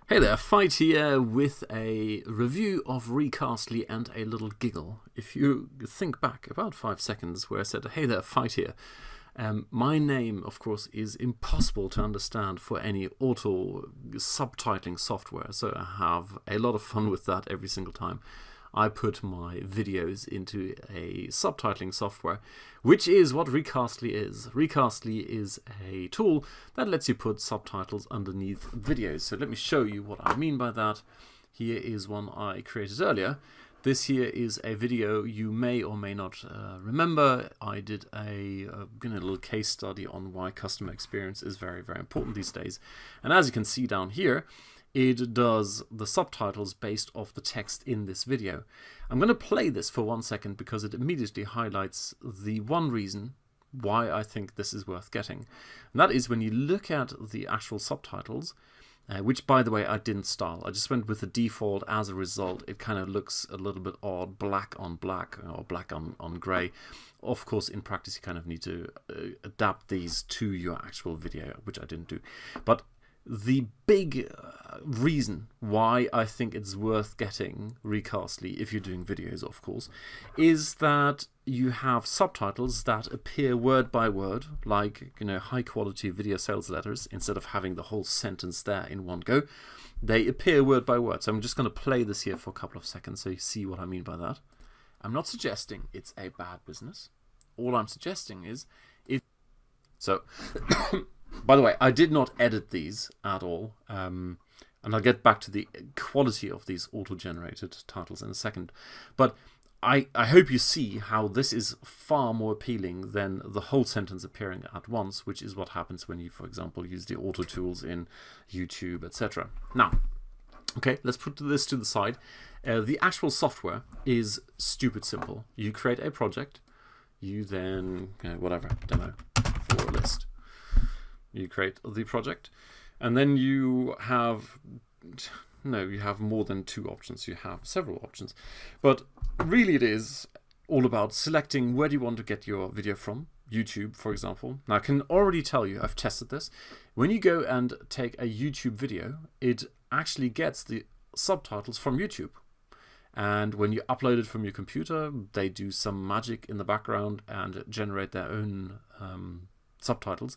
Hey there, Fight here with a review of Recastly and a little giggle. If you think back about 5 seconds where I said, hey there, Fight here, my name, of course, is impossible to understand for any auto subtitling software, so I have a lot of fun with that every single time I put my videos into a subtitling software, which is what Recastly is. Recastly is a tool that lets you put subtitles underneath videos. So let me show you what I mean by that. Here is one I created earlier. This here is a video you may or may not remember. I did a little case study on why customer experience is very, very important these days. And as you can see down here, it does the subtitles based off the text in this video. I'm going to play this for 1 second because it immediately highlights the one reason why I think this is worth getting. And that is when you look at the actual subtitles, which, by the way, I didn't style. I just went with the default. As a result, it kind of looks a little bit odd, black on black or black on grey. Of course, in practice, you kind of need to adapt these to your actual video, which I didn't do. But the big reason why I think it's worth getting Recastly, if you're doing videos, of course, is that you have subtitles that appear word by word, like, high quality video sales letters. Instead of having the whole sentence there in one go, they appear word by word. So I'm just going to play this here for a couple of seconds so you see what I mean by that. I'm not suggesting it's a bad business. All I'm suggesting is by the way, I did not edit these at all, and I'll get back to the quality of these auto-generated titles in a second. But I hope you see how this is far more appealing than the whole sentence appearing at once, which is what happens when you, for example, use the auto tools in YouTube, etc. Now, okay, let's put this to the side. The actual software is stupid simple. You create a project, you then, demo for a list. You create the project, and then you have more than 2 options. You have several options, but really it is all about selecting where do you want to get your video from. YouTube, for example. Now I can already tell you, I've tested this. When you go and take a YouTube video, it actually gets the subtitles from YouTube. And when you upload it from your computer, they do some magic in the background and generate their own subtitles.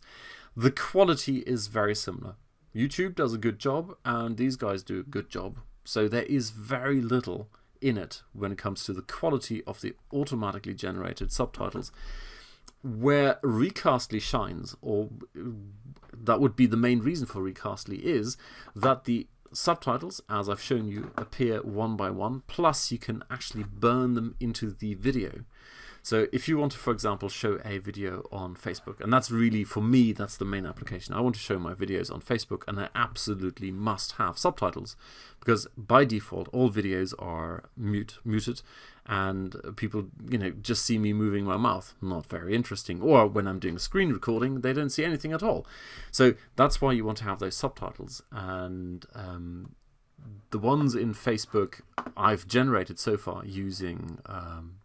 The quality is very similar. YouTube does a good job and these guys do a good job. So there is very little in it when it comes to the quality of the automatically generated subtitles. Where Recastly shines, or that would be the main reason for Recastly, is that the subtitles, as I've shown you, appear one by one, plus you can actually burn them into the video. So if you want to, for example, show a video on Facebook, and that's really, for me, that's the main application. I want to show my videos on Facebook, and I absolutely must have subtitles, because by default, all videos are muted, and people, just see me moving my mouth. Not very interesting. Or when I'm doing screen recording, they don't see anything at all. So that's why you want to have those subtitles. And the ones in Facebook I've generated so far using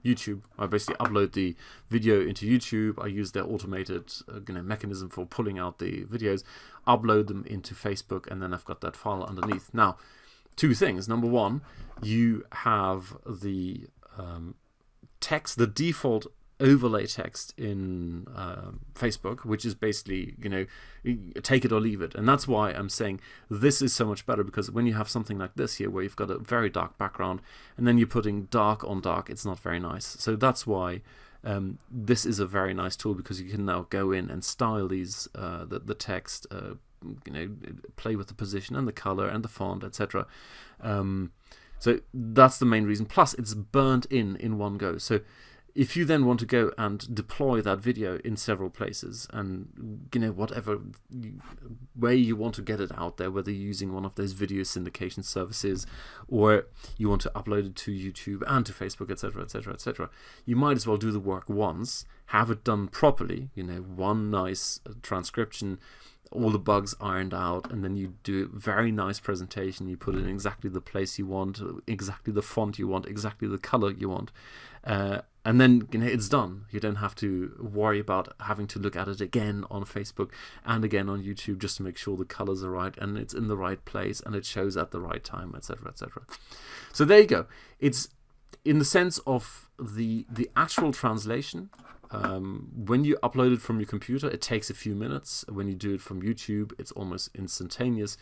YouTube. I basically upload the video into YouTube. I use their automated mechanism for pulling out the videos, upload them into Facebook, and then I've got that file underneath. Now, 2 things. Number 1, you have the text, the default overlay text in Facebook, which is basically, take it or leave it. And that's why I'm saying this is so much better, because when you have something like this here, where you've got a very dark background, and then you're putting dark on dark, it's not very nice. So that's why this is a very nice tool, because you can now go in and style these, the text, play with the position and the color and the font, etc. So that's the main reason. Plus, it's burnt in one go. So if you then want to go and deploy that video in several places, and whatever way you want to get it out there, whether you're using one of those video syndication services, or you want to upload it to YouTube and to Facebook, etc., etc., etc., you might as well do the work once, have it done properly, one nice transcription, all the bugs ironed out, and then you do a very nice presentation. You put it in exactly the place you want, exactly the font you want, exactly the color you want, And then it's done. You don't have to worry about having to look at it again on Facebook and again on YouTube just to make sure the colors are right and it's in the right place and it shows at the right time, etc., etc. So there you go. It's in the sense of the actual translation. When you upload it from your computer, it takes a few minutes. When you do it from YouTube, it's almost instantaneous.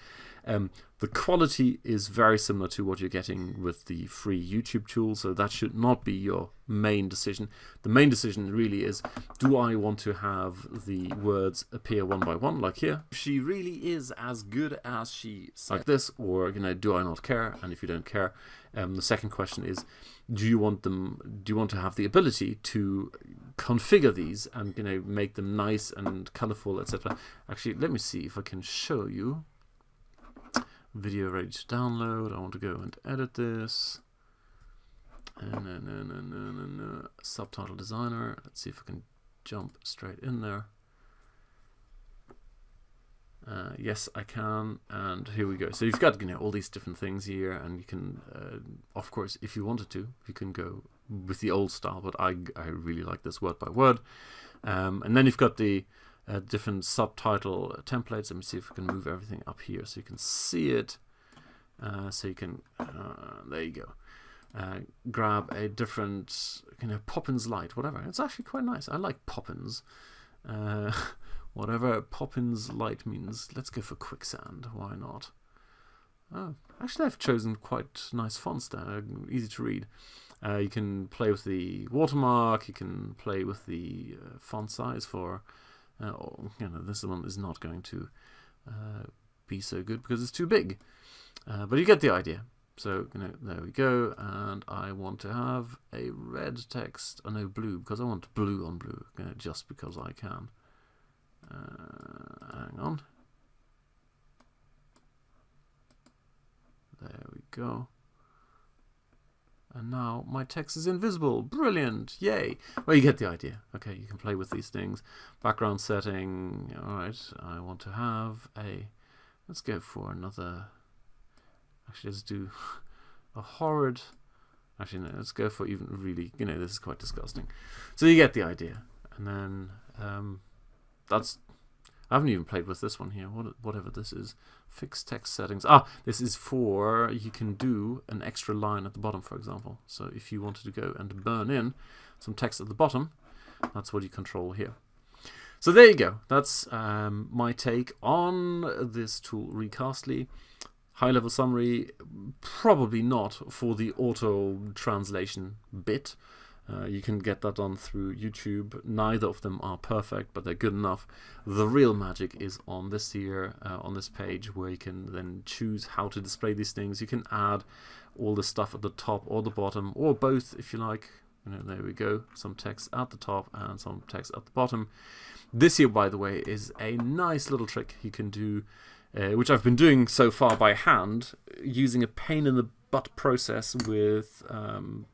The quality is very similar to what you're getting with the free YouTube tool, so that should not be your main decision. The main decision really is, do I want to have the words appear one by one, like here? She really is as good as she said, like this, or do I not care? And if you don't care, the second question is, do you want to have the ability to configure these and make them nice and colorful, etc. Actually, let me see if I can show you. Video ready to download. I want to go and edit this. And subtitle designer. Let's see if I can jump straight in there. Yes, I can, and here we go. So you've got all these different things here, and you can, of course, if you wanted to, you can go with the old style. But I really like this word by word. And then you've got the different subtitle templates. Let me see if I can move everything up here so you can see it. So you can, there you go. Grab a different, Poppins Light, whatever. It's actually quite nice. I like Poppins. Whatever Poppins Light means. Let's go for Quicksand. Why not? Oh, actually, I've chosen quite nice fonts there. Easy to read. You can play with the watermark. You can play with the font size for. This one is not going to be so good because it's too big. But you get the idea. So there we go. And I want to have a red text. Oh no, blue, because I want blue on blue. Just because I can. Hang on. There we go. And now my text is invisible. Brilliant. Yay. Well, you get the idea. Okay, you can play with these things. Background setting. All right. I want to have a... Let's go for another... Actually, let's do a horrid... Actually, no. Let's go for even really... this is quite disgusting. So you get the idea. And then... that's... I haven't even played with this one here, whatever this is. Fixed text settings. This is for, you can do an extra line at the bottom, for example. So if you wanted to go and burn in some text at the bottom, that's what you control here. So there you go. That's my take on this tool, Recastly. High-level summary, probably not for the auto translation bit. You can get that done through YouTube. Neither of them are perfect, but they're good enough. The real magic is on this here, on this page, where you can then choose how to display these things. You can add all the stuff at the top or the bottom, or both if you like. There we go. Some text at the top and some text at the bottom. This here, by the way, is a nice little trick you can do, which I've been doing so far by hand, using a pain in the butt process with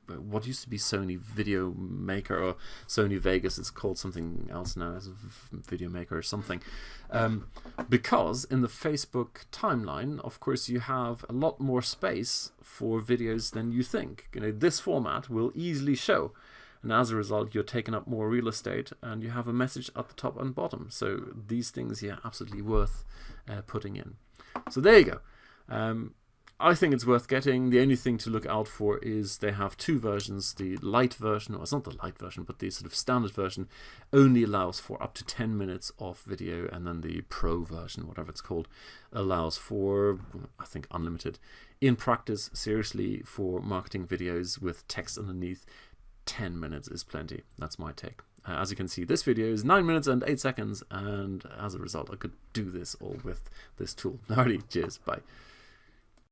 what used to be Sony Video Maker or Sony Vegas. It's called something else now, as Video Maker or something. Because in the Facebook timeline, of course, you have a lot more space for videos than you think. This format will easily show. And as a result, you're taking up more real estate and you have a message at the top and bottom. So these things here are absolutely worth putting in. So there you go. I think it's worth getting. The only thing to look out for is they have two versions. The light version, or it's not the light version, but the sort of standard version only allows for up to 10 minutes of video, and then the pro version, whatever it's called, allows for, I think, unlimited. In practice, seriously, for marketing videos with text underneath, 10 minutes is plenty. That's my take. As you can see, this video is 9 minutes and 8 seconds, and as a result, I could do this all with this tool. Alrighty, cheers, bye.